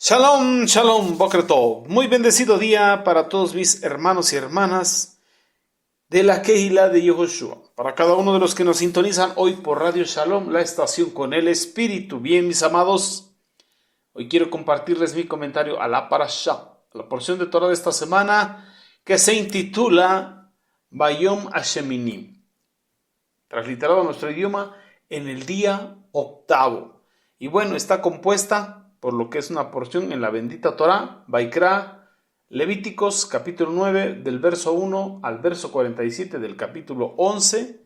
Shalom, shalom, Boker Tov. Muy bendecido día para todos mis hermanos y hermanas de la Kehilá de Yehoshua. Para cada uno de los que nos sintonizan hoy por Radio Shalom, la estación con el Espíritu. Bien, mis amados, hoy quiero compartirles mi comentario a la Parashá, a la porción de Torah de esta semana que se intitula Bayom Hasheminim. Transliterado a nuestro idioma, en el día octavo. Y bueno, está compuesta por lo que es una porción en la bendita Torá, Vaikra, Levíticos, capítulo 9, del verso 1 al verso 47 del capítulo 11,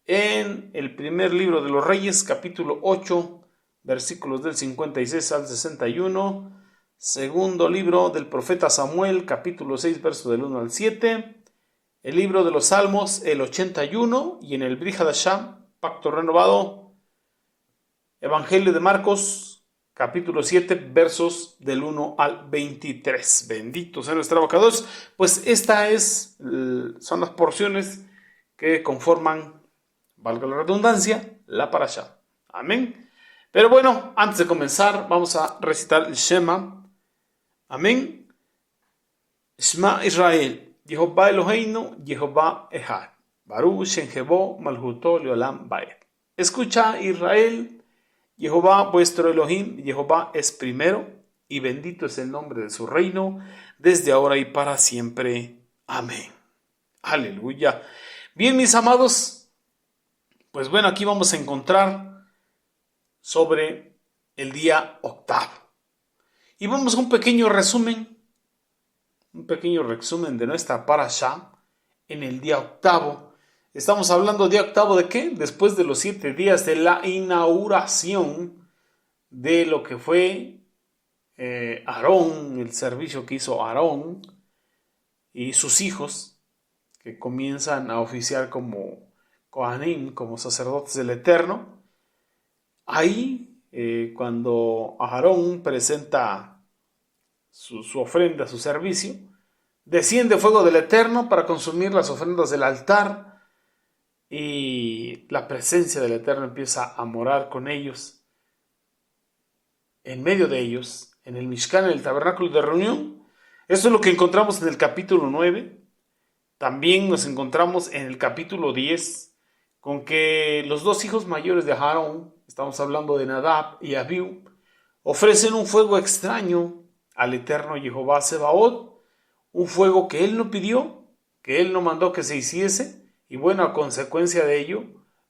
en el primer libro de los Reyes, capítulo 8, versículos del 56 al 61, segundo libro del profeta Samuel, capítulo 6, verso del 1 al 7, el libro de los Salmos, el 81, y en el Brit Hadashah, Pacto Renovado, Evangelio de Marcos, capítulo 7, versos del 1 al 23. Bendito sea nuestro abacados. Pues son las porciones que conforman, valga la redundancia, la parashá. Amén. Pero bueno, antes de comenzar, vamos a recitar el Shema. Amén. Shema Israel. Jehová Eloheinu, Jehová Echad. Baruch Shem Jehová Malhuto Leolam Baed. Escucha, Israel, Jehová vuestro Elohim, Jehová es primero, y bendito es el nombre de su reino, desde ahora y para siempre. Amén. Aleluya. Bien, mis amados, pues bueno, aquí vamos a encontrar sobre el día octavo. Y vamos a un pequeño resumen de nuestra parashá en el día octavo. Estamos hablando día octavo ¿de qué? Después de los 7 días de la inauguración de lo que fue Aarón, el servicio que hizo Aarón y sus hijos, que comienzan a oficiar como Kohanim, como sacerdotes del Eterno. Ahí, cuando Aarón presenta su ofrenda, su servicio, desciende fuego del Eterno para consumir las ofrendas del altar, y la presencia del Eterno empieza a morar con ellos, en medio de ellos, en el Mishkan, en el tabernáculo de reunión. Esto es lo que encontramos en el capítulo 9. También nos encontramos en el capítulo 10, con que los dos hijos mayores de Aarón, estamos hablando de Nadab y Abiú, ofrecen un fuego extraño al Eterno Jehová Sebaot, un fuego que él no pidió, que él no mandó que se hiciese. Y bueno, a consecuencia de ello,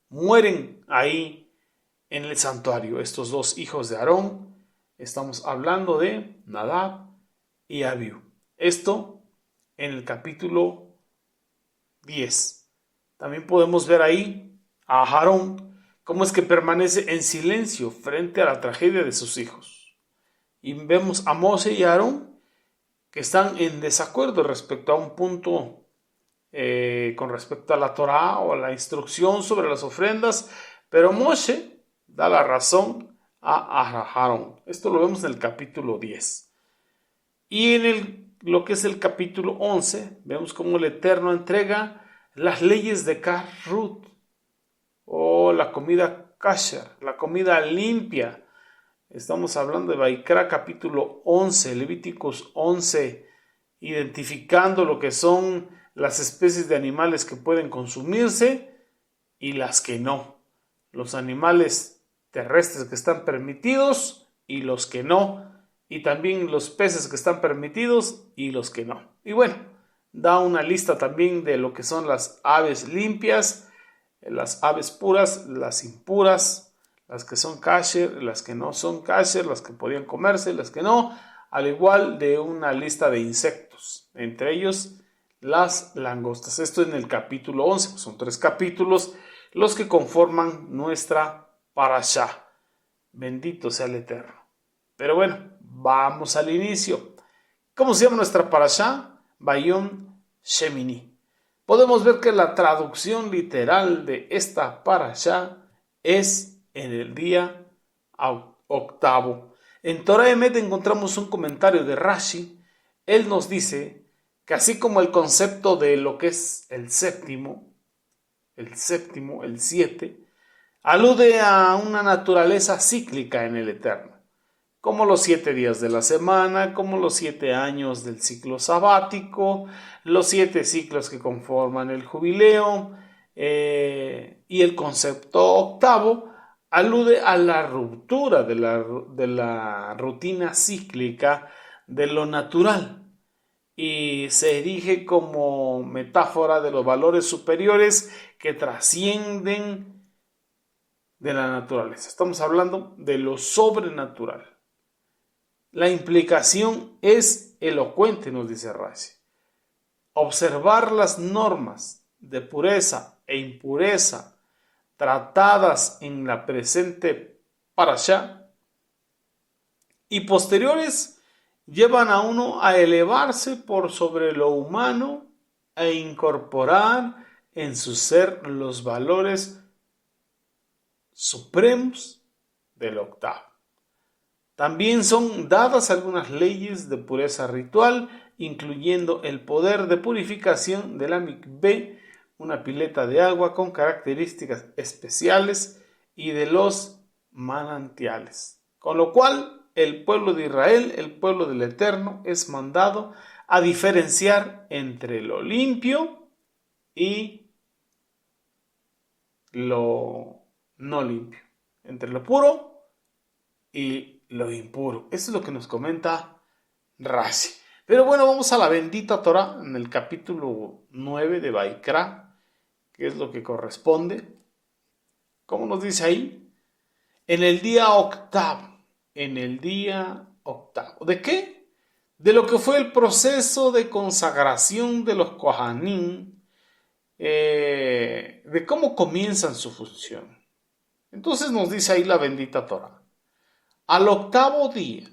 mueren ahí en el santuario estos dos hijos de Aarón. Estamos hablando de Nadab y Abiú. Esto en el capítulo 10. También podemos ver ahí a Aarón cómo es que permanece en silencio frente a la tragedia de sus hijos. Y vemos a Moshe y a Aarón que están en desacuerdo respecto a un punto con respecto a la Torá o a la instrucción sobre las ofrendas, pero Moshe da la razón a Aarón. Esto lo vemos en el capítulo 10. Y en lo que es el capítulo 11, vemos cómo el Eterno entrega las leyes de Karut, o la comida kasher, la comida limpia. Estamos hablando de Vaikra capítulo 11, Levíticos 11, identificando lo que son las especies de animales que pueden consumirse y las que no, los animales terrestres que están permitidos y los que no, y también los peces que están permitidos y los que no. Y bueno, da una lista también de lo que son las aves limpias, las aves puras, las impuras, las que son kasher, las que no son kasher, las que podían comerse, las que no, al igual de una lista de insectos, entre ellos las langostas. Esto en el capítulo 11, pues son 3 capítulos los que conforman nuestra parashá. Bendito sea el Eterno. Pero bueno, vamos al inicio. ¿Cómo se llama nuestra parashá? Bayom Shemini. Podemos ver que la traducción literal de esta parashá es en el día octavo. En Torah Emet encontramos un comentario de Rashi. Él nos dice que así como el concepto de lo que es el séptimo, el 7, alude a una naturaleza cíclica en el Eterno. como los 7 días de la semana, como los 7 años del ciclo sabático, los 7 ciclos que conforman el jubileo, y el concepto octavo alude a la ruptura de la rutina cíclica de lo natural y se erige como metáfora de los valores superiores que trascienden de la naturaleza. Estamos hablando de lo sobrenatural. La implicación es elocuente, nos dice Rashi. Observar las normas de pureza e impureza tratadas en la presente parashá y posteriores llevan a uno a elevarse por sobre lo humano e incorporar en su ser los valores supremos del octavo. También son dadas algunas leyes de pureza ritual, incluyendo el poder de purificación de la mikvé, una pileta de agua con características especiales, y de los manantiales. Con lo cual, el pueblo de Israel, el pueblo del Eterno, es mandado a diferenciar entre lo limpio y lo no limpio, entre lo puro y lo impuro. Eso es lo que nos comenta Rashi. Pero bueno, vamos a la bendita Torah en el capítulo 9 de Vaikra, que es lo que corresponde. ¿Cómo nos dice ahí? En el día octavo. En el día octavo. ¿De qué? De lo que fue el proceso de consagración de los Kohanim, de cómo comienzan su función. Entonces nos dice ahí la bendita Torah. Al octavo día,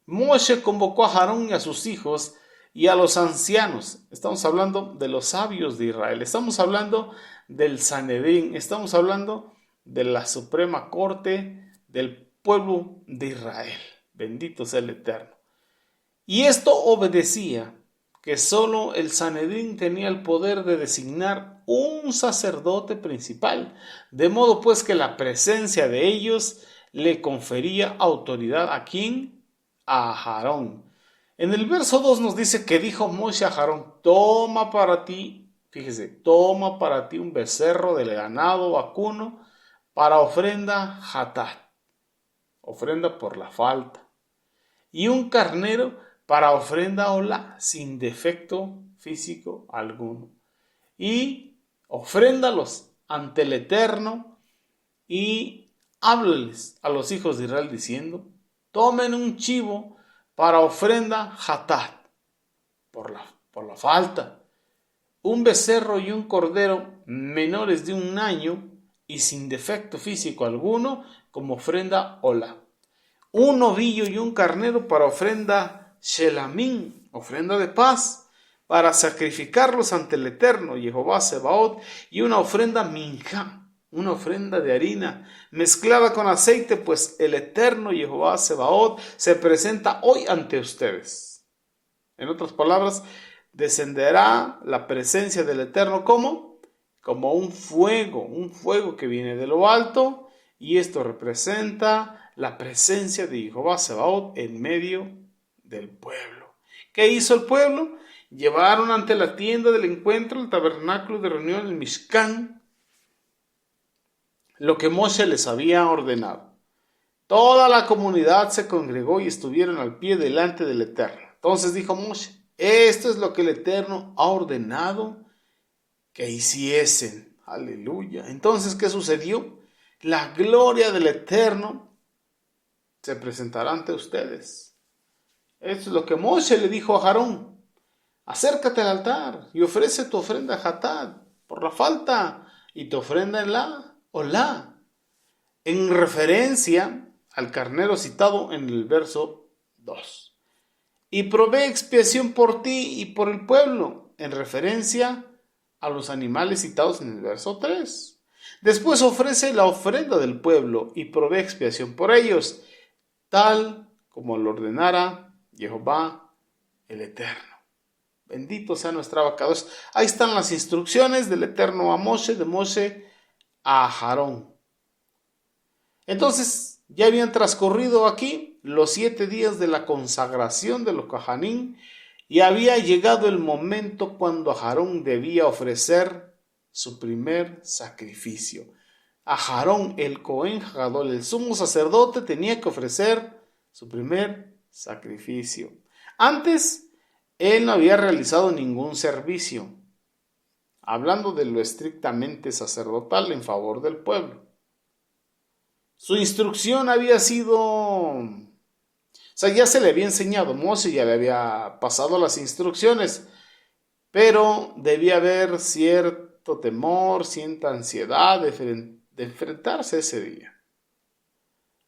Moshe convocó a Aarón y a sus hijos y a los ancianos. Estamos hablando de los sabios de Israel. Estamos hablando del Sanedrín. Estamos hablando de la Suprema Corte del pueblo de Israel. Bendito sea el Eterno. Y esto obedecía que solo el Sanedrín tenía el poder de designar un sacerdote principal, de modo pues que la presencia de ellos le confería autoridad ¿a quién? A Aarón. En el verso 2 nos dice que dijo Moshe a Aarón: toma para ti, fíjese, toma para ti un becerro del ganado vacuno para ofrenda hatat, ofrenda por la falta, y un carnero para ofrenda olá, sin defecto físico alguno, y ofréndalos ante el Eterno, y háblales a los hijos de Israel diciendo: tomen un chivo para ofrenda hatat, por la falta, un becerro y un cordero menores de 1 año y sin defecto físico alguno como ofrenda olá, un novillo y un carnero para ofrenda shelamín, ofrenda de paz, para sacrificarlos ante el Eterno Jehová Sebaot, y una ofrenda minjá, una ofrenda de harina mezclada con aceite, pues el Eterno Jehová Sebaot se presenta hoy ante ustedes. En otras palabras, descenderá la presencia del Eterno como un fuego que viene de lo alto, y esto representa la presencia de Jehová Sebaot en medio del pueblo. ¿Qué hizo el pueblo? Llevaron ante la tienda del encuentro, el tabernáculo de reunión, el Mishkan, lo que Moshe les había ordenado. Toda la comunidad se congregó y estuvieron al pie delante del Eterno. Entonces dijo Moshe: esto es lo que el Eterno ha ordenado que hiciesen. Aleluya. Entonces, ¿qué sucedió? La gloria del Eterno se presentará ante ustedes. Esto es lo que Moshe le dijo a Aarón: acércate al altar y ofrece tu ofrenda hatat por la falta y tu ofrenda en la olá, en referencia al carnero citado en el verso 2. Y provee expiación por ti y por el pueblo, en referencia a los animales citados en el verso 3. Después ofrece la ofrenda del pueblo y provee expiación por ellos, tal como lo ordenara Jehová el Eterno. Bendito sea nuestro abacados. Ahí están las instrucciones del Eterno a Moshe, de Moshe a Aarón. Entonces, ya habían transcurrido aquí los 7 días de la consagración de los Kohanim y había llegado el momento cuando Aarón debía ofrecer su primer sacrificio. Aarón, el Cohen Gadol, el sumo sacerdote, tenía que ofrecer su primer sacrificio. Antes, él no había realizado ningún servicio, hablando de lo estrictamente sacerdotal en favor del pueblo. Su instrucción había sido, ya se le había enseñado, Moshe ya le había pasado las instrucciones, pero debía haber cierto temor, cierta ansiedad de enfrentarse ese día.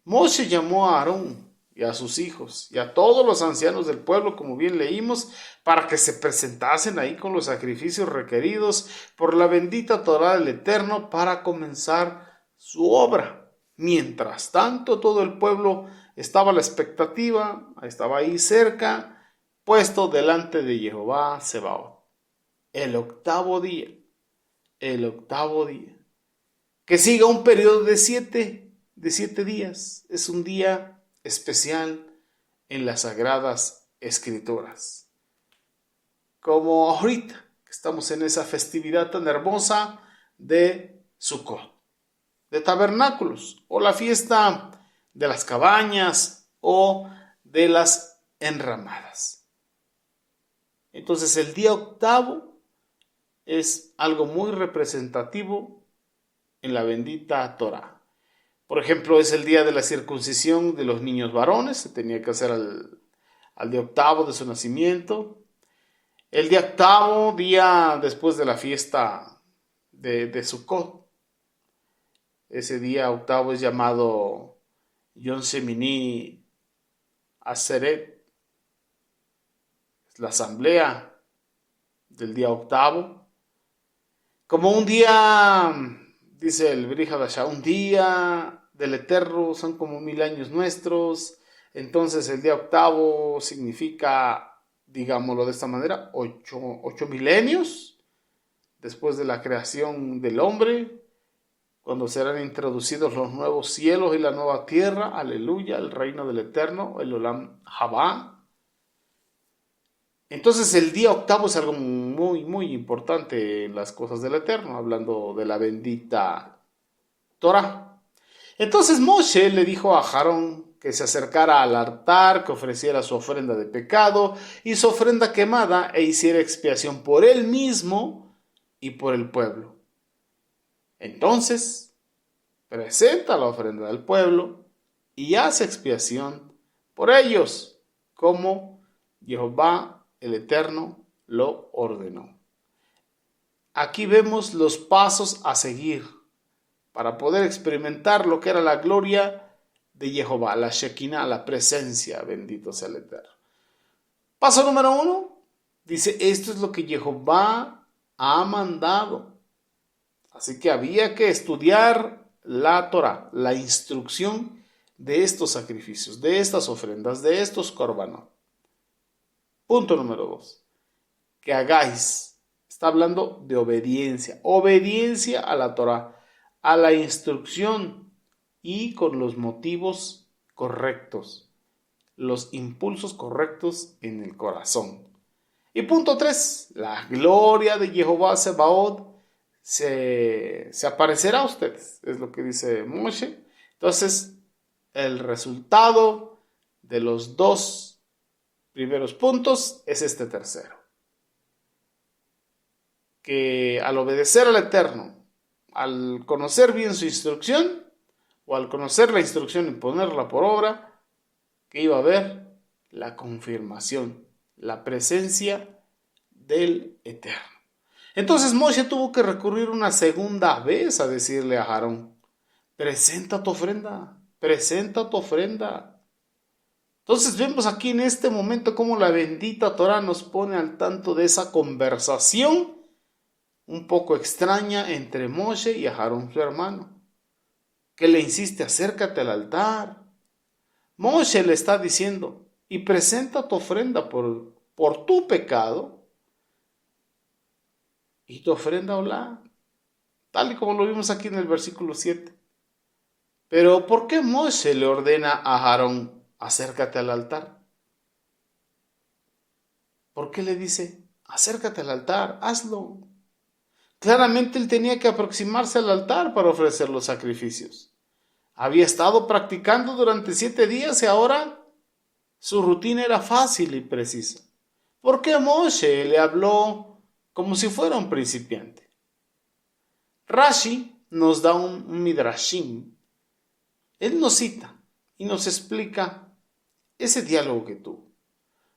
Moshe llamó a Aarón y a sus hijos y a todos los ancianos del pueblo, como bien leímos, para que se presentasen ahí con los sacrificios requeridos por la bendita Torá del Eterno para comenzar su obra. Mientras tanto, todo el pueblo estaba a la expectativa, estaba ahí cerca, puesto delante de Jehová Sebaot. El octavo día, que siga un periodo de 7 días, es un día especial en las Sagradas Escrituras. Como ahorita, que estamos en esa festividad tan hermosa de Sukkot, de tabernáculos, o la fiesta de las cabañas, o de las enramadas. Entonces el día octavo es algo muy representativo en la bendita Torá. Por ejemplo, es el día de la circuncisión de los niños varones, se tenía que hacer al día octavo de su nacimiento. El día octavo, día después de la fiesta de Sukkot. Ese día octavo es llamado Yom Shemini Aseret, es la asamblea del día octavo. Como un día, dice el Brit Hadashah, un día del Eterno son como 1000 años nuestros. Entonces el día octavo significa, digámoslo de esta manera, 8 milenios después de la creación del hombre, cuando serán introducidos los nuevos cielos y la nueva tierra, aleluya, el reino del Eterno, el Olam Habá. Entonces el día octavo es algo muy, muy importante en las cosas del Eterno, hablando de la bendita Torah. Entonces Moshe le dijo a Aarón que se acercara al altar, que ofreciera su ofrenda de pecado y su ofrenda quemada e hiciera expiación por él mismo y por el pueblo. Entonces presenta la ofrenda del pueblo y hace expiación por ellos, como Jehová el Eterno lo ordenó. Aquí vemos los pasos a seguir para poder experimentar lo que era la gloria de Jehová, la Shekinah, la presencia, bendito sea el Eterno. Paso número 1, dice, esto es lo que Jehová ha mandado. Así que había que estudiar la Torah, la instrucción de estos sacrificios, de estas ofrendas, de estos korbanot. Punto número 2, que hagáis. Está hablando de obediencia, obediencia a la Torah, a la instrucción y con los motivos correctos, los impulsos correctos en el corazón. Y punto 3, la gloria de Jehová Sebaot se aparecerá a ustedes, es lo que dice Moshe. Entonces, el resultado de los 2 primeros puntos es este tercero. Que al obedecer al Eterno, al conocer bien su instrucción, o al conocer la instrucción y ponerla por obra, que iba a haber la confirmación, la presencia del Eterno. Entonces Moshe tuvo que recurrir una segunda vez a decirle a Aarón, presenta tu ofrenda, presenta tu ofrenda. Entonces vemos aquí en este momento cómo la bendita Torah nos pone al tanto de esa conversación un poco extraña entre Moshe y Aarón su hermano, que le insiste, acércate al altar. Moshe le está diciendo, y presenta tu ofrenda por tu pecado, y tu ofrenda olá, tal y como lo vimos aquí en el versículo 7. Pero ¿por qué Moshe le ordena a Aarón acércate al altar. ¿Por qué le dice, acércate al altar, hazlo? Claramente él tenía que aproximarse al altar para ofrecer los sacrificios. Había estado practicando durante 7 días y ahora su rutina era fácil y precisa. ¿Por qué Moshe le habló como si fuera un principiante? Rashi nos da un midrashim. Él nos cita y nos explica ese diálogo que tuvo.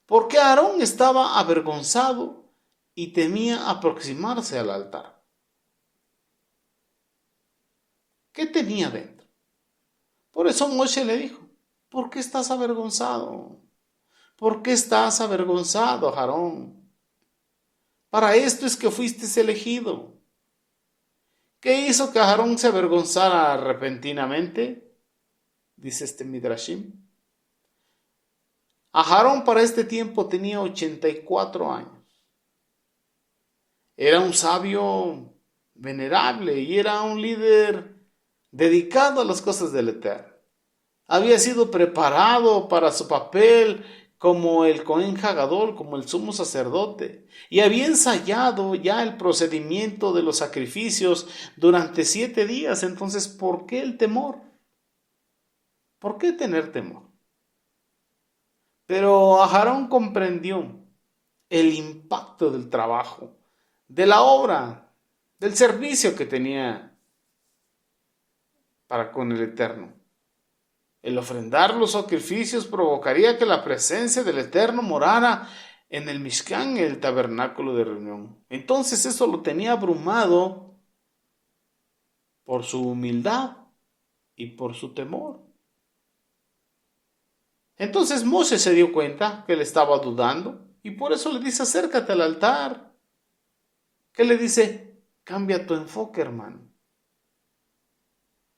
¿Por qué Aarón estaba avergonzado y temía aproximarse al altar? ¿Qué tenía dentro? Por eso Moshe le dijo, ¿por qué estás avergonzado? ¿Por qué estás avergonzado, Aarón? Para esto es que fuiste elegido. ¿Qué hizo que Aarón se avergonzara repentinamente? Dice este Midrashim. Aarón para este tiempo tenía 84 años. Era un sabio venerable y era un líder dedicado a las cosas del Eterno. Había sido preparado para su papel como el Cohen Hagadol, como el sumo sacerdote, y había ensayado ya el procedimiento de los sacrificios durante 7 días. Entonces, ¿por qué el temor? ¿Por qué tener temor? Pero Aarón comprendió el impacto del trabajo, de la obra, del servicio que tenía para con el Eterno. El ofrendar los sacrificios provocaría que la presencia del Eterno morara en el Mishkan, el tabernáculo de reunión. Entonces eso lo tenía abrumado por su humildad y por su temor. Entonces Moshe se dio cuenta que él estaba dudando y por eso le dice, acércate al altar. ¿Qué le dice? Cambia tu enfoque, hermano.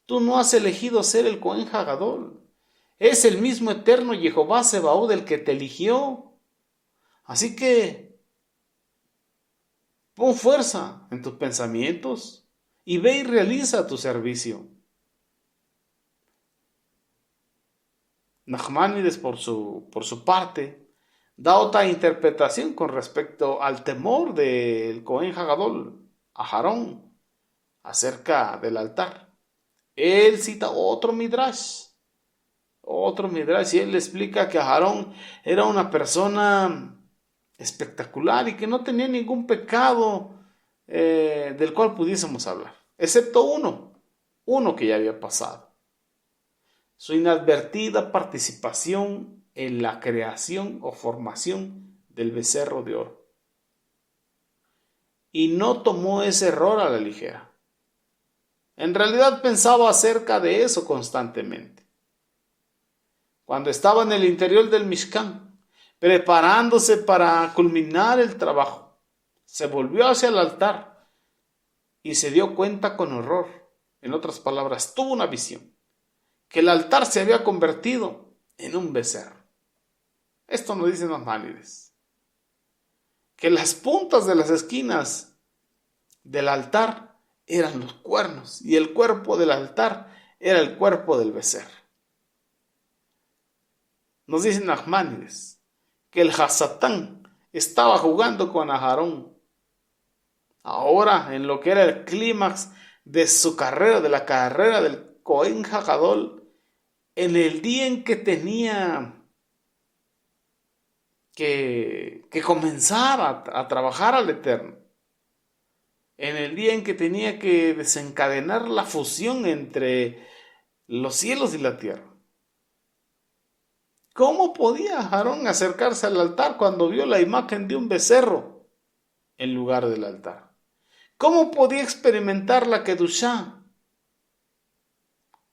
Tú no has elegido ser el Cohen Hagadol. Es el mismo eterno Jehová Sebaot el que te eligió. Así que pon fuerza en tus pensamientos y ve y realiza tu servicio. Nachmanides por su parte da otra interpretación con respecto al temor del Cohen Hagadol, a Aarón, acerca del altar. Él cita otro midrash, y él le explica que Aarón era una persona espectacular y que no tenía ningún pecado del cual pudiésemos hablar, excepto uno que ya había pasado. Su inadvertida participación en la creación o formación del becerro de oro. Y no tomó ese error a la ligera. En realidad pensaba acerca de eso constantemente. Cuando estaba en el interior del Mishkan, preparándose para culminar el trabajo, se volvió hacia el altar y se dio cuenta con horror. En otras palabras, tuvo una visión, que el altar se había convertido en un becerro. Esto nos dicen los Nachmanides, que las puntas de las esquinas del altar eran los cuernos y el cuerpo del altar era el cuerpo del becerro. Nos dicen Nachmanides que el Hasatán estaba jugando con Aarón. Ahora, en lo que era el clímax de su carrera, de la carrera del Cohen Hagadol, en el día en que tenía que comenzar a trabajar al Eterno, en el día en que tenía que desencadenar la fusión entre los cielos y la tierra. ¿Cómo podía Aarón acercarse al altar cuando vio la imagen de un becerro en lugar del altar? ¿Cómo podía experimentar la Kedushá?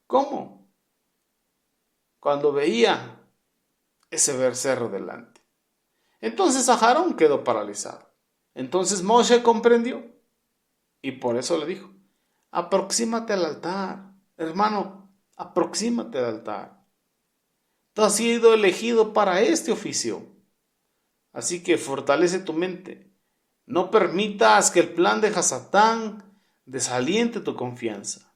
¿Cómo? Cuando veía ese becerro delante. Entonces Aarón quedó paralizado. Entonces Moshe comprendió y por eso le dijo, aproxímate al altar, hermano, aproxímate al altar. Tú has sido elegido para este oficio. Así que fortalece tu mente. No permitas que el plan de Hasatán desaliente tu confianza.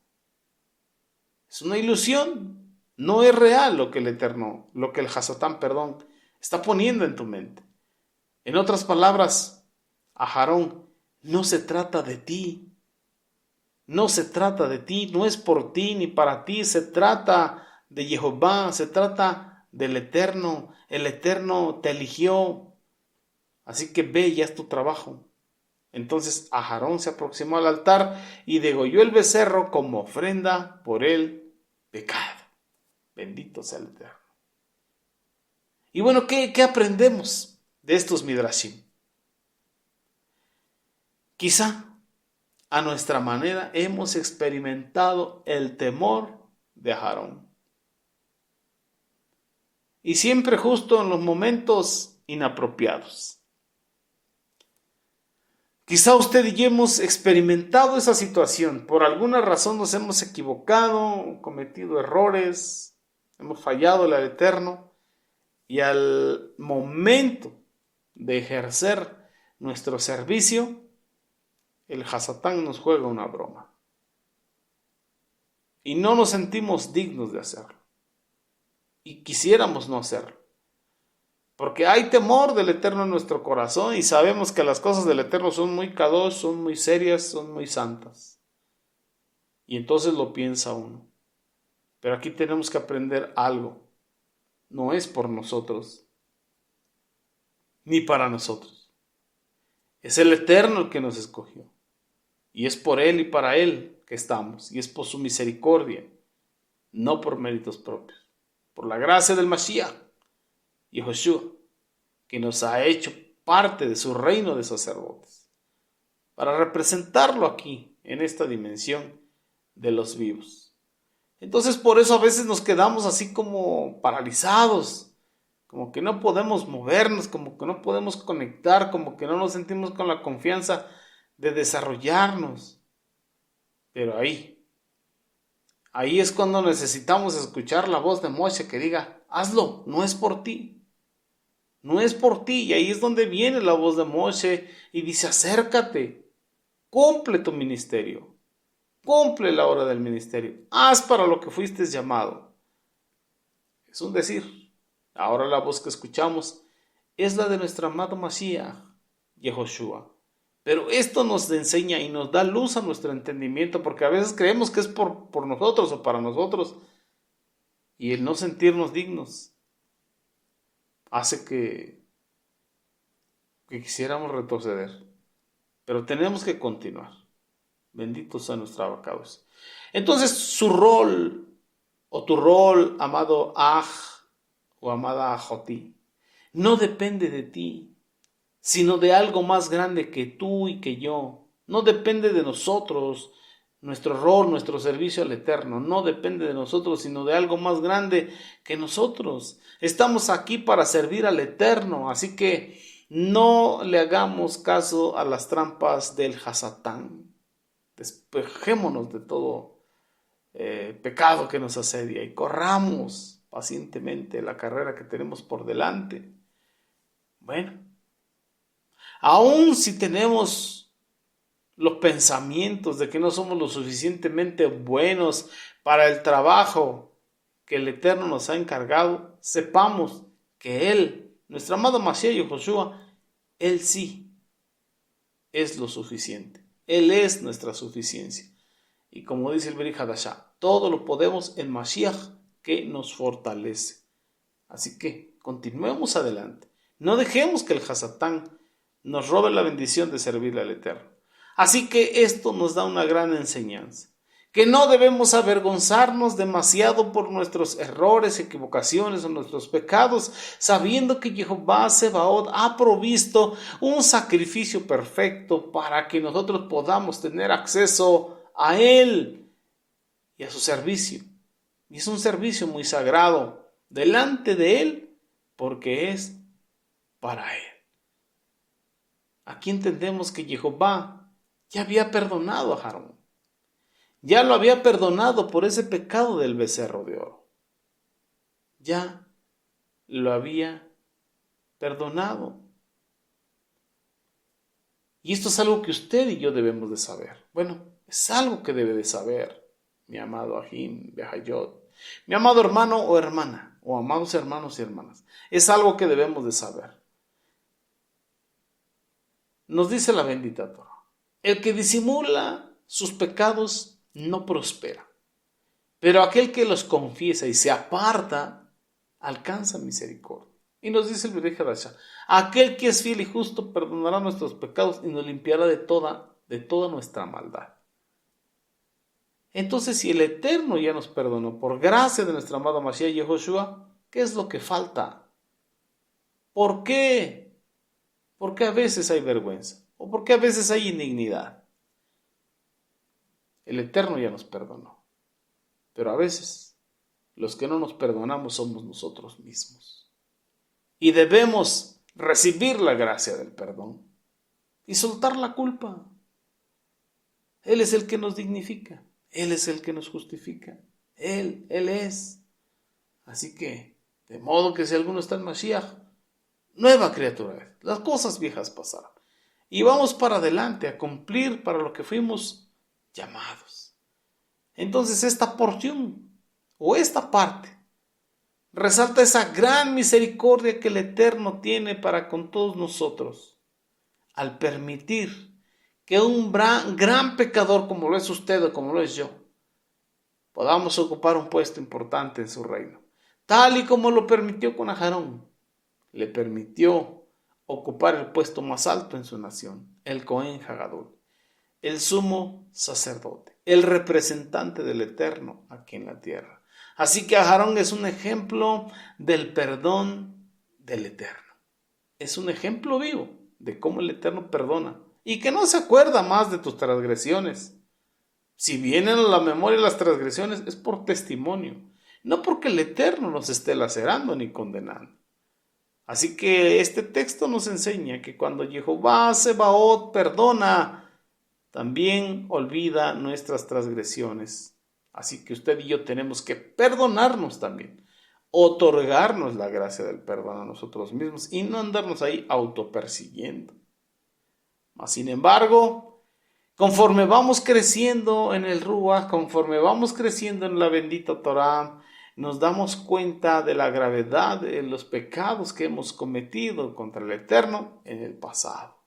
Es una ilusión. No es real lo que el Eterno, lo que el Hasatán, está poniendo en tu mente. En otras palabras, a Aarón, no se trata de ti. No se trata de ti, no es por ti ni para ti, se trata de Jehová, se trata del Eterno. El Eterno te eligió, así que ve y haz tu trabajo. Entonces Aarón se aproximó al altar y degolló el becerro como ofrenda por el pecado. Bendito sea el Eterno. Y bueno, ¿qué aprendemos de estos Midrashim? Quizá a nuestra manera hemos experimentado el temor de Aarón. Y siempre justo en los momentos inapropiados. Quizá usted y yo hemos experimentado esa situación. Por alguna razón nos hemos equivocado, cometido errores, hemos fallado al Eterno. Y al momento de ejercer nuestro servicio, el Hasatán nos juega una broma. Y no nos sentimos dignos de hacerlo. Y quisiéramos no hacerlo. Porque hay temor del Eterno en nuestro corazón y sabemos que las cosas del Eterno son muy kadosh, son muy serias, son muy santas. Y entonces lo piensa uno. Pero aquí tenemos que aprender algo. No es por nosotros, ni para nosotros. Es el Eterno el que nos escogió. Y es por Él y para Él que estamos. Y es por su misericordia, no por méritos propios. Por la gracia del Mashiach, Yehoshua, que nos ha hecho parte de su reino de sacerdotes, para representarlo aquí, en esta dimensión de los vivos. Entonces por eso a veces nos quedamos así como paralizados, como que no podemos movernos, como que no podemos conectar, como que no nos sentimos con la confianza de desarrollarnos. Pero ahí es cuando necesitamos escuchar la voz de Moshe que diga, hazlo, no es por ti. No es por ti. Y ahí es donde viene la voz de Moshe y dice, acércate, cumple tu ministerio, cumple la hora del ministerio, haz para lo que fuiste llamado. Es un decir. Ahora la voz que escuchamos es la de nuestro amado Mashiach, Yehoshua. Pero esto nos enseña y nos da luz a nuestro entendimiento, porque a veces creemos que es por nosotros o para nosotros, y el no sentirnos dignos hace que quisiéramos retroceder. Pero tenemos que continuar. Bendito sea nuestro abacados. Entonces su rol, o tu rol, amado Aj, o amada Ajoti, no depende de ti, sino de algo más grande que tú y que yo. No depende de nosotros, nuestro rol, nuestro servicio al Eterno. No depende de nosotros, sino de algo más grande que nosotros. Estamos aquí para servir al Eterno, así que no le hagamos caso a las trampas del Hasatán. Despejémonos de todo pecado que nos asedia y corramos pacientemente la carrera que tenemos por delante. Bueno, aun si tenemos los pensamientos de que no somos lo suficientemente buenos para el trabajo que el Eterno nos ha encargado, sepamos que Él, nuestro amado Mashiach Yehoshua, Él sí es lo suficiente. Él es nuestra suficiencia. Y como dice el Brit Hadashah, todo lo podemos en Mashiach que nos fortalece. Así que continuemos adelante. No dejemos que el Hasatán nos robe la bendición de servirle al Eterno. Así que esto nos da una gran enseñanza. Que no debemos avergonzarnos demasiado por nuestros errores, equivocaciones o nuestros pecados, sabiendo que Jehová Sebaot ha provisto un sacrificio perfecto para que nosotros podamos tener acceso a Él y a su servicio. Y es un servicio muy sagrado delante de Él porque es para Él. Aquí entendemos que Jehová ya había perdonado a Aarón. Ya lo había perdonado por ese pecado del becerro de oro. Ya lo había perdonado. Y esto es algo que usted y yo debemos de saber. Bueno, es algo que debe de saber, mi amado Ahim Behayot. Mi amado hermano o hermana, o amados hermanos y hermanas, es algo que debemos de saber. Nos dice la bendita Torah, el que disimula sus pecados no prospera, pero aquel que los confiesa y se aparta, alcanza misericordia. Y nos dice el Virgen Rasha, aquel que es fiel y justo perdonará nuestros pecados y nos limpiará de toda nuestra maldad. Entonces, si el Eterno ya nos perdonó por gracia de nuestra amada Mashiach Yehoshua, ¿qué es lo que falta? ¿Por qué? Porque a veces hay vergüenza o porque a veces hay indignidad. El Eterno ya nos perdonó, pero a veces los que no nos perdonamos somos nosotros mismos. Y debemos recibir la gracia del perdón y soltar la culpa. Él es el que nos dignifica, Él es el que nos justifica, Él es. Así que, de modo que si alguno está en Mashiach, nueva criatura es. Las cosas viejas pasaron. Y vamos para adelante a cumplir para lo que fuimos llamados. Entonces esta porción o esta parte resalta esa gran misericordia que el Eterno tiene para con todos nosotros al permitir que un gran pecador como lo es usted o como lo es yo podamos ocupar un puesto importante en su reino, tal y como lo permitió con Aarón. Le permitió ocupar el puesto más alto en su nación, el Cohen Hagadol, el sumo sacerdote, el representante del Eterno aquí en la tierra. Así que Aarón es un ejemplo del perdón del Eterno. Es un ejemplo vivo de cómo el Eterno perdona y que no se acuerda más de tus transgresiones. Si vienen a la memoria las transgresiones es por testimonio, no porque el Eterno nos esté lacerando ni condenando. Así que este texto nos enseña que cuando Jehová Sebaot perdona, también olvida nuestras transgresiones. Así que usted y yo tenemos que perdonarnos también, otorgarnos la gracia del perdón a nosotros mismos y no andarnos ahí autopersiguiendo. Mas, sin embargo, conforme vamos creciendo en el Ruach, conforme vamos creciendo en la bendita Torah, nos damos cuenta de la gravedad de los pecados que hemos cometido contra el Eterno en el pasado.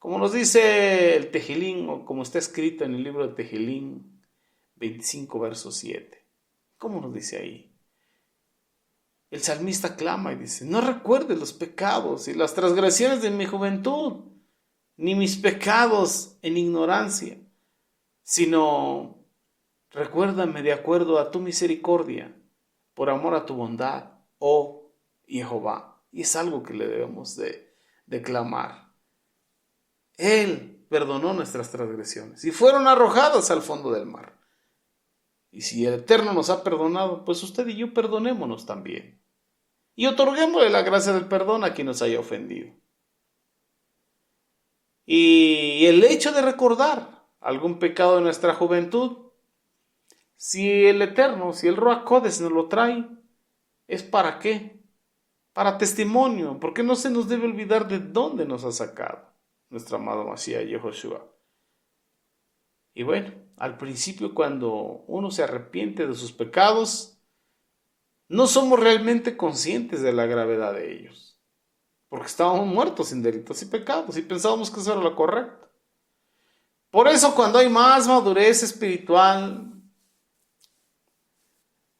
Como nos dice el Tejilín, o como está escrito en el libro de Tejilín 25, verso 7. ¿Cómo nos dice ahí? El salmista clama y dice, no recuerdes los pecados y las transgresiones de mi juventud, ni mis pecados en ignorancia, sino recuérdame de acuerdo a tu misericordia, por amor a tu bondad, oh Jehová. Y es algo que le debemos de clamar. Él perdonó nuestras transgresiones y fueron arrojadas al fondo del mar. Y si el Eterno nos ha perdonado, pues usted y yo perdonémonos también. Y otorguémosle la gracia del perdón a quien nos haya ofendido. Y el hecho de recordar algún pecado de nuestra juventud, si el Eterno, si el Ruach Kodesh nos lo trae, ¿es para qué? Para testimonio, porque no se nos debe olvidar de dónde nos ha sacado nuestro amado Mashiach Yehoshua. Y bueno, al principio cuando uno se arrepiente de sus pecados, no somos realmente conscientes de la gravedad de ellos, porque estábamos muertos en delitos y pecados y pensábamos que eso era lo correcto. Por eso cuando hay más madurez espiritual,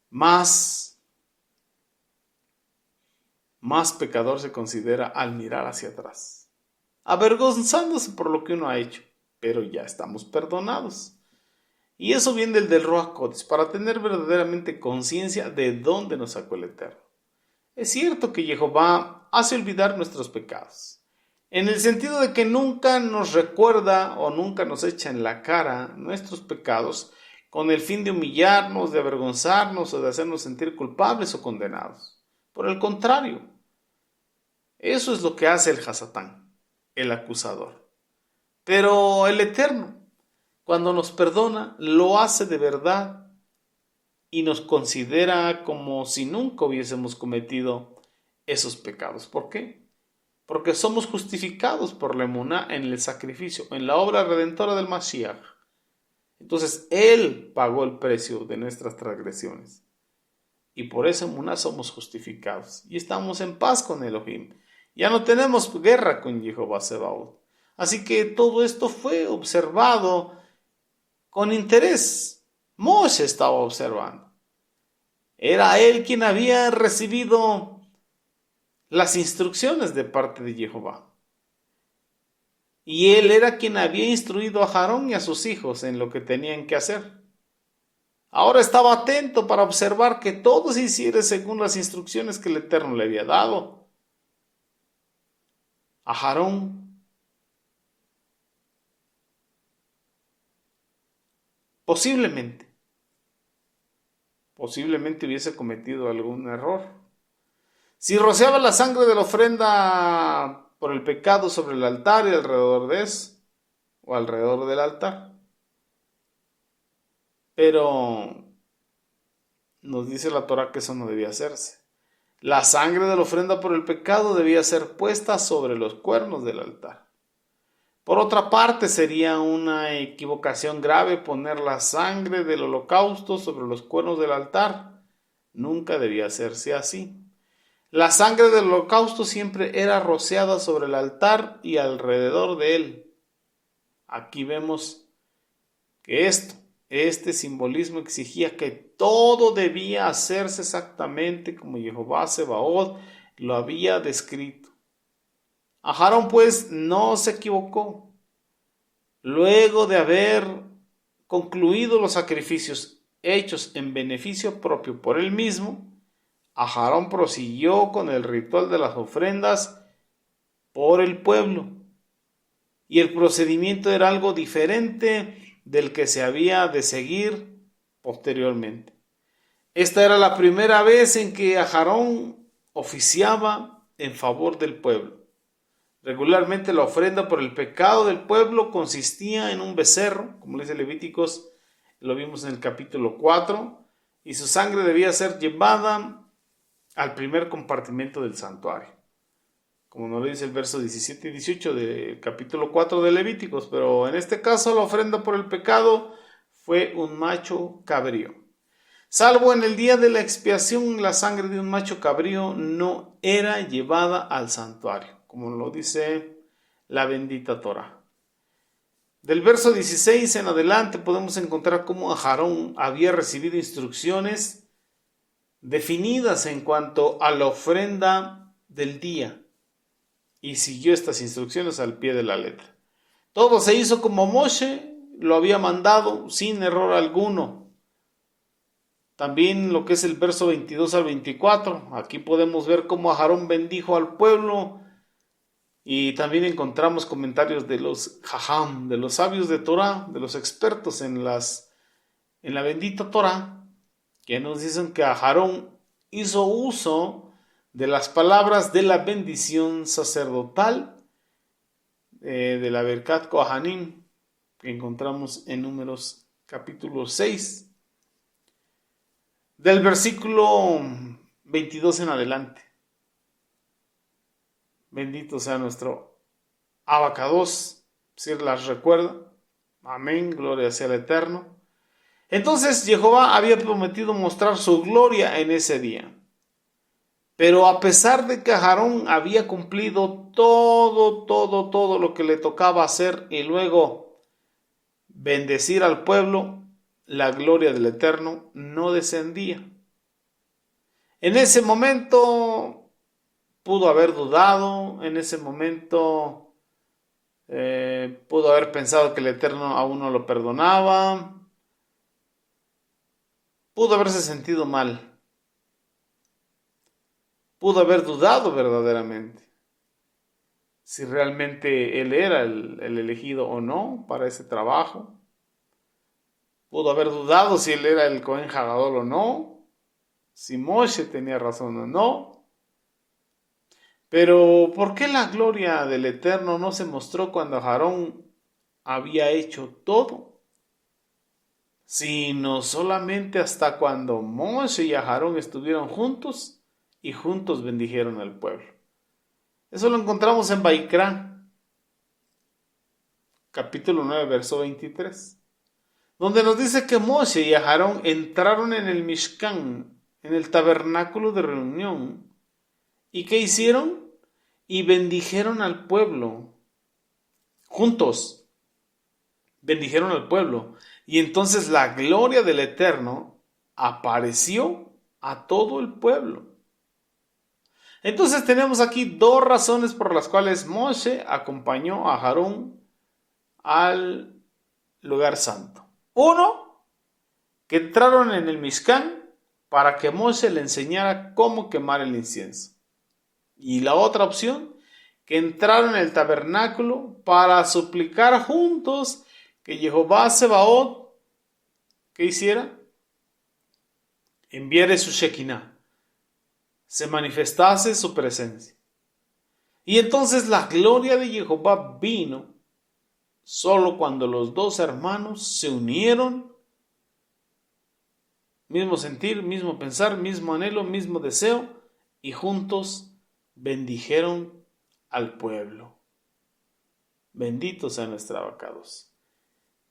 más pecador se considera al mirar hacia atrás, avergonzándose por lo que uno ha hecho, pero ya estamos perdonados. Y eso viene del Ruach Kodesh, para tener verdaderamente conciencia de dónde nos sacó el Eterno. Es cierto que Jehová hace olvidar nuestros pecados, en el sentido de que nunca nos recuerda o nunca nos echa en la cara nuestros pecados con el fin de humillarnos, de avergonzarnos o de hacernos sentir culpables o condenados. Por el contrario, eso es lo que hace el Hasatán, el acusador. Pero el Eterno, cuando nos perdona, lo hace de verdad y nos considera como si nunca hubiésemos cometido esos pecados. ¿Por qué? Porque somos justificados por la emuná en el sacrificio, en la obra redentora del Mashiach. Entonces Él pagó el precio de nuestras transgresiones. Y por eso en Muná somos justificados. Y estamos en paz con Elohim. Ya no tenemos guerra con Jehová Sebaot. Así que todo esto fue observado con interés. Moshe estaba observando. Era él quien había recibido las instrucciones de parte de Jehová. Y él era quien había instruido a Aarón y a sus hijos en lo que tenían que hacer. Ahora estaba atento para observar que todo se hiciera según las instrucciones que el Eterno le había dado. A Aarón posiblemente hubiese cometido algún error. Si rociaba la sangre de la ofrenda por el pecado sobre el altar y alrededor de eso, o alrededor del altar. Pero nos dice la Torá que eso no debía hacerse. La sangre de la ofrenda por el pecado debía ser puesta sobre los cuernos del altar. Por otra parte, sería una equivocación grave poner la sangre del holocausto sobre los cuernos del altar. Nunca debía hacerse así. La sangre del holocausto siempre era rociada sobre el altar y alrededor de él. Aquí vemos que este simbolismo exigía que todo debía hacerse exactamente como Jehová Sebaot lo había descrito. Aarón pues no se equivocó. Luego de haber concluido los sacrificios hechos en beneficio propio por él mismo, Aarón prosiguió con el ritual de las ofrendas por el pueblo. Y el procedimiento era algo diferente del que se había de seguir posteriormente. Esta era la primera vez en que Aarón oficiaba en favor del pueblo. Regularmente la ofrenda por el pecado del pueblo consistía en un becerro, como dice Levíticos, lo vimos en el capítulo 4, y su sangre debía ser llevada al primer compartimento del santuario, como nos lo dice el verso 17 y 18 del capítulo 4 de Levíticos, pero en este caso la ofrenda por el pecado fue un macho cabrío. Salvo en el día de la expiación, la sangre de un macho cabrío no era llevada al santuario, como lo dice la bendita Torá. Del verso 16 en adelante podemos encontrar cómo Aarón había recibido instrucciones definidas en cuanto a la ofrenda del día y siguió estas instrucciones al pie de la letra. Todo se hizo como Moshe lo había mandado, sin error alguno. También lo que es el verso 22 al 24, aquí podemos ver cómo Aarón bendijo al pueblo y también encontramos comentarios de los jajam, de los sabios de Torah, de los expertos en la bendita Torah, que nos dicen que Aarón hizo uso de las palabras de la bendición sacerdotal de la Berkat Kohanim, que encontramos en Números capítulo 6. Del versículo 22 en adelante. Bendito sea nuestro Abacados, si las recuerda. Amén, gloria sea el Eterno. Entonces Jehová había prometido mostrar su gloria en ese día. Pero a pesar de que Aarón había cumplido todo lo que le tocaba hacer y luego bendecir al pueblo, la gloria del Eterno no descendía. En ese momento pudo haber dudado, en ese momento pudo haber pensado que el Eterno aún no lo perdonaba, pudo haberse sentido mal, pudo haber dudado verdaderamente si realmente él era el elegido o no para ese trabajo. Pudo haber dudado si él era el Cohen Hagadol o no, si Moshe tenía razón o no. Pero ¿por qué la gloria del Eterno no se mostró cuando Aarón había hecho todo? Sino solamente hasta cuando Moshe y Aarón estuvieron juntos y juntos bendijeron al pueblo. Eso lo encontramos en Vaikra, capítulo 9, verso 23. donde nos dice que Moshe y Aarón entraron en el Mishkan, en el tabernáculo de reunión. ¿Y qué hicieron? Y bendijeron al pueblo. Juntos. Bendijeron al pueblo. Y entonces la gloria del Eterno apareció a todo el pueblo. Entonces tenemos aquí dos razones por las cuales Moshe acompañó a Aarón al lugar santo. Uno, que entraron en el Mishkan para que Moshe le enseñara cómo quemar el incienso. Y la otra opción, que entraron en el tabernáculo para suplicar juntos que Jehová Sebaot, ¿qué hiciera? Enviara su Shekinah, se manifestase su presencia. Y entonces la gloria de Jehová vino solo cuando los dos hermanos se unieron, mismo sentir, mismo pensar, mismo anhelo, mismo deseo, y juntos bendijeron al pueblo. Bendito sea nuestro abacados.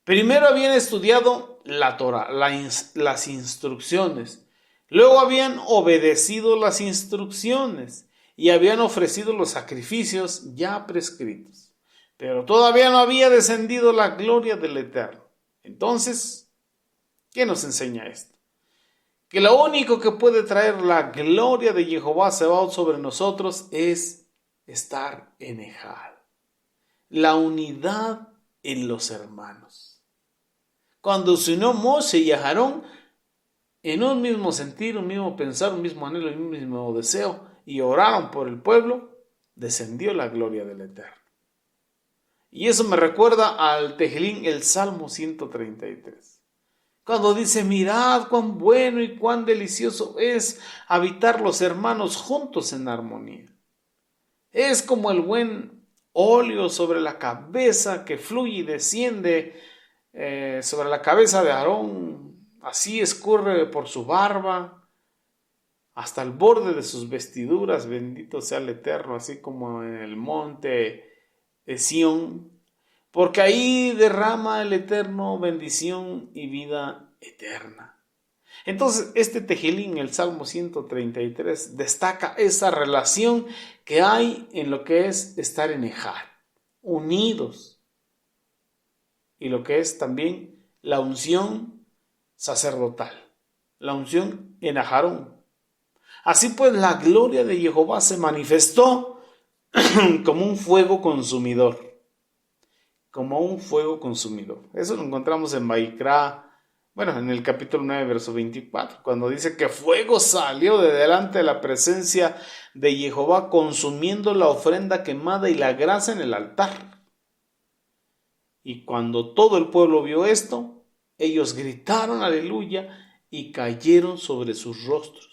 Primero habían estudiado la Torah, las instrucciones. Luego habían obedecido las instrucciones y habían ofrecido los sacrificios ya prescritos. Pero todavía no había descendido la gloria del Eterno. Entonces, ¿qué nos enseña esto? Que lo único que puede traer la gloria de Jehová Sebaot sobre nosotros es estar en Ejad. La unidad en los hermanos. Cuando se unió Moshe y Aarón en un mismo sentir, un mismo pensar, un mismo anhelo, un mismo deseo, y oraron por el pueblo, descendió la gloria del Eterno. Y eso me recuerda al Tejilín, el Salmo 133. Cuando dice, mirad cuán bueno y cuán delicioso es habitar los hermanos juntos en armonía. Es como el buen óleo sobre la cabeza que fluye y desciende sobre la cabeza de Aarón, así escurre por su barba hasta el borde de sus vestiduras, bendito sea el Eterno, así como en el monte de Sión, porque ahí derrama el Eterno bendición y vida eterna. Entonces este Tejilín, el Salmo 133, destaca esa relación que hay en lo que es estar en Ejad, unidos, y lo que es también la unción sacerdotal, la unción en Aarón. Así pues, la gloria de Jehová se manifestó como un fuego consumidor, como un fuego consumidor. Eso lo encontramos en Vaikra, en el capítulo 9, verso 24, cuando dice que fuego salió de delante de la presencia de Jehová, consumiendo la ofrenda quemada y la grasa en el altar. Y cuando todo el pueblo vio esto, ellos gritaron aleluya y cayeron sobre sus rostros.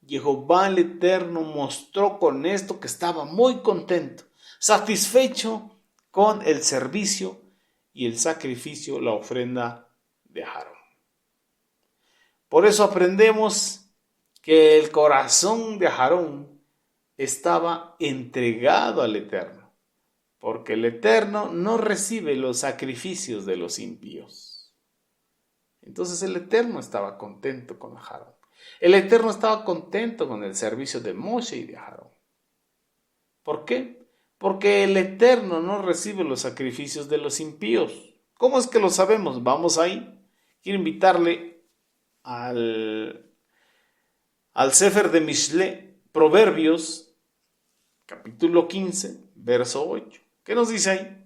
Jehová el Eterno mostró con esto que estaba muy contento, satisfecho con el servicio y el sacrificio, la ofrenda de Aarón. Por eso aprendemos que el corazón de Aarón estaba entregado al Eterno, porque el Eterno no recibe los sacrificios de los impíos. Entonces el Eterno estaba contento con Aarón. El Eterno estaba contento con el servicio de Moshe y de Aarón. ¿Por qué? Porque el Eterno no recibe los sacrificios de los impíos. ¿Cómo es que lo sabemos? Vamos ahí. Quiero invitarle al Sefer de Mishle, Proverbios, capítulo 15, verso 8. ¿Qué nos dice ahí?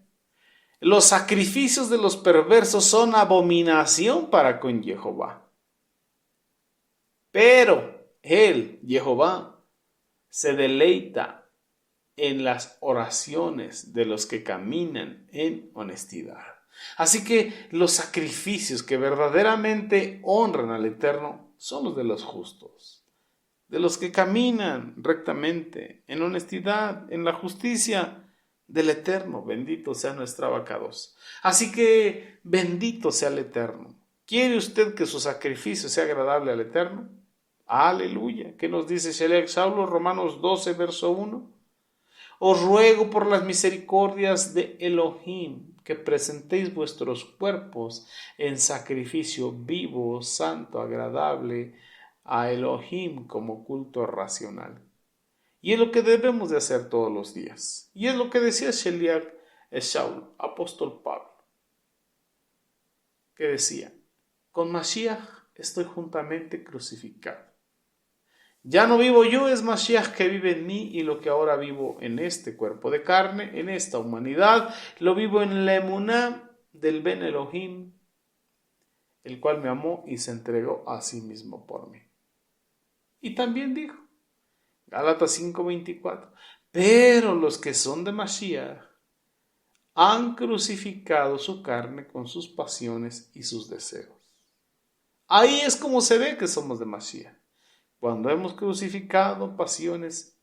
Los sacrificios de los perversos son abominación para con Jehová. Pero él, Jehová, se deleita en las oraciones de los que caminan en honestidad. Así que los sacrificios que verdaderamente honran al Eterno son los de los justos, de los que caminan rectamente, en honestidad, en la justicia del Eterno. Bendito sea nuestro abacados. Así que bendito sea el Eterno. ¿Quiere usted que su sacrificio sea agradable al Eterno? Aleluya. ¿Qué nos dice Shelech Saulo? Romanos 12, verso 1. Os ruego por las misericordias de Elohim que presentéis vuestros cuerpos en sacrificio vivo, santo, agradable a Elohim como culto racional. Y es lo que debemos de hacer todos los días. Y es lo que decía Sheliach Shaul, apóstol Pablo, que decía, con Mashiach estoy juntamente crucificado. Ya no vivo yo, es Mashiach que vive en mí, y lo que ahora vivo en este cuerpo de carne, en esta humanidad, lo vivo en la emuná del Ben Elohim, el cual me amó y se entregó a sí mismo por mí. Y también dijo, Gálatas 5:24, pero los que son de Mashiach han crucificado su carne con sus pasiones y sus deseos. Ahí es como se ve que somos de Mashiach, cuando hemos crucificado pasiones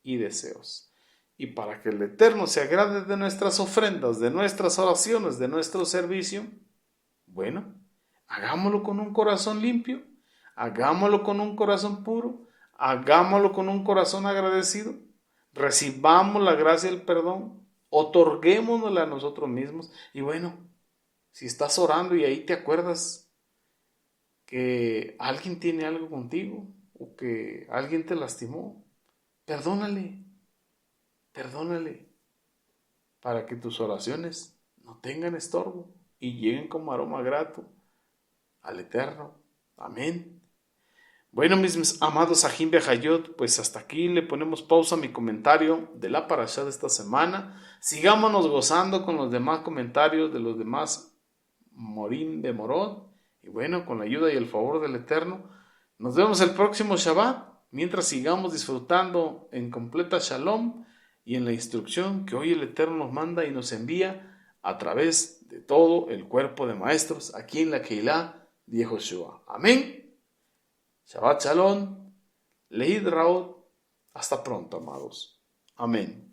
y deseos. Y para que el Eterno se agrade de nuestras ofrendas, de nuestras oraciones, de nuestro servicio, bueno, hagámoslo con un corazón limpio, hagámoslo con un corazón puro, hagámoslo con un corazón agradecido, recibamos la gracia y el perdón, otorguémonosla a nosotros mismos. Y bueno, si estás orando y ahí te acuerdas que alguien tiene algo contigo o que alguien te lastimó, perdónale para que tus oraciones no tengan estorbo y lleguen como aroma grato al Eterno. Amén. Bueno, mis amados Ajim Behayot, pues hasta aquí le ponemos pausa a mi comentario de la parashá de esta semana. Sigámonos gozando con los demás comentarios de los demás Morim de Morot. Y bueno, con la ayuda y el favor del Eterno, nos vemos el próximo Shabbat, mientras sigamos disfrutando en completa Shalom y en la instrucción que hoy el Eterno nos manda y nos envía a través de todo el cuerpo de maestros aquí en la Keilah de Yehoshua. Amén. Shabbat Shalom, Leid Raot, hasta pronto, amados. Amén.